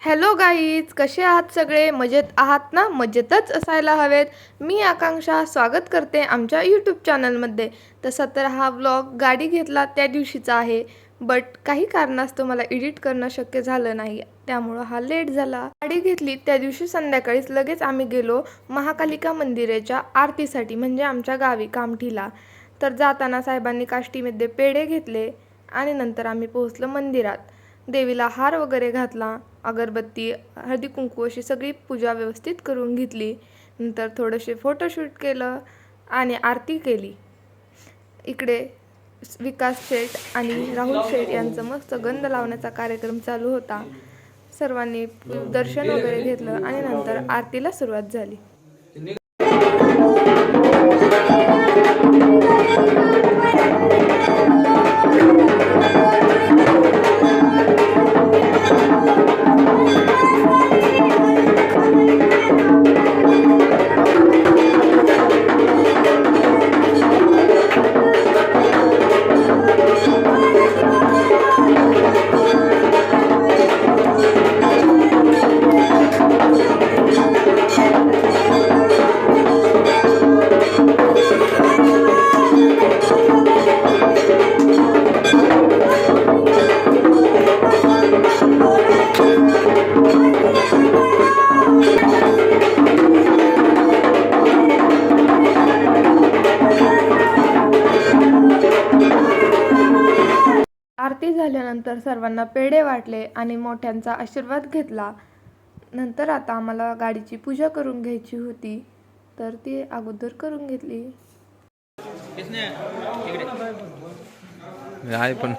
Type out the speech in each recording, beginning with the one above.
Hello guys, कसे आहात सगळे? मजेत आहात ना? मजेतच असायला हवेत. मी आकांक्षा स्वागत करते आमच्या यूट्यूब चॅनलमध्ये. तसा तर हा व्लॉग गाडी घेतला त्या दिवशीचा आहे, बट काही कारणास्तव मला एडिट करणं शक्य झालं नाही, त्यामुळं हा लेट झाला. गाडी घेतली त्या दिवशी संध्याकाळीच लगेच आम्ही गेलो महाकालिका मंदिराच्या आरतीसाठी, म्हणजे आमच्या गावी कामठीला. तर जाताना साहेबांनी काष्टीमध्ये पेढे घेतले आणि नंतर आम्ही पोहोचलो मंदिरात. देवीला हार वगैरे घातला, अगरबत्ती, हळदी कुंकू अशी सगळी पूजा व्यवस्थित करून घेतली. नंतर थोडेसे फोटोशूट केलं आणि आरती केली. इकडे विकास शेठ आणि राहुल शेठ यांचं मस्त गंध लावण्याचा कार्यक्रम चालू होता. सर्वांनी दर्शन वगैरे घेतलं आणि नंतर आरतीला सुरुवात झाली. आरती झाल्यानंतर सर्वांना पेढे वाटले आणि मोठ्यांचा आशीर्वाद घेतला. नंतर आता आम्हाला गाडीची पूजा करून घ्यायची होती, तर ती अगोदर करून घेतली. पण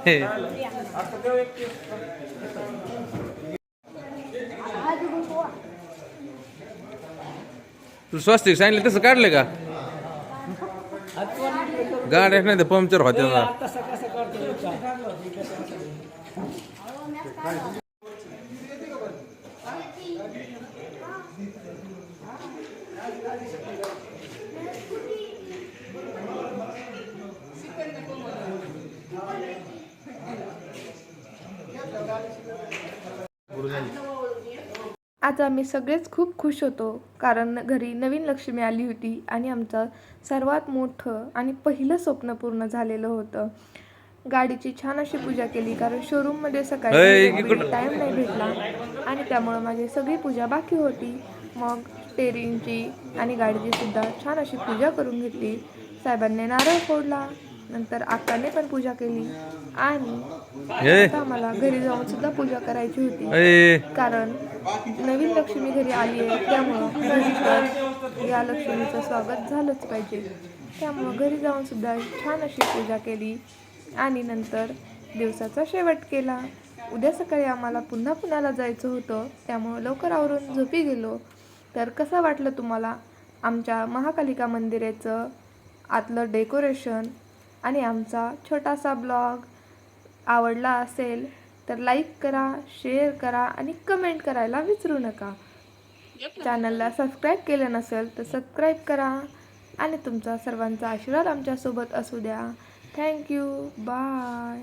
तू स्वस्तिक सांगितलं तसं काढलं का? गाड्या नाही तर पंक्चर होते ना. आज आम्ही सगळेच खूप खुश होतो, कारण घरी नवीन लक्ष्मी आली होती आणि आमचं सर्वात मोठं आणि पहिलं स्वप्न पूर्ण झालेलं होतं. गाडीची छान अशी पूजा केली, कारण शोरूममध्ये सकाळी टाईम नाही भेटला आणि त्यामुळं माझी सगळी पूजा बाकी होती. मग स्टेरिंगची आणि गाडीची सुद्धा छान अशी पूजा करून घेतली. साहेबांनी नारळ फोडला, नंतर आकाने पण पूजा केली आणि आता मला घरी जाऊन सुद्धा पूजा करायची होती, कारण नवीन लक्ष्मी घरी आली आहे, त्यामुळं या लक्ष्मीचं स्वागत झालंच पाहिजे. त्यामुळं घरी जाऊन सुद्धा छान अशी पूजा केली आणि नंतर दिवसाचा शेवट केला. उद्या सकाळी आम्हाला पुन्हा पुण्याला जायचं होतं, त्यामुळं लवकर आवरून झोपी गेलो. तर कसं वाटलं तुम्हाला आमच्या महाकालिका मंदिराचं आतलं डेकोरेशन आणि आमचा छोटासा ब्लॉग? आवडला असेल तर लाईक करा, शेअर करा आणि कमेंट करायला विसरू नका. चॅनलला सबस्क्राईब केलं नसेल तर सबस्क्राईब करा आणि तुमचा सर्वांचा आशीर्वाद आमच्यासोबत असू द्या. Thank you, bye.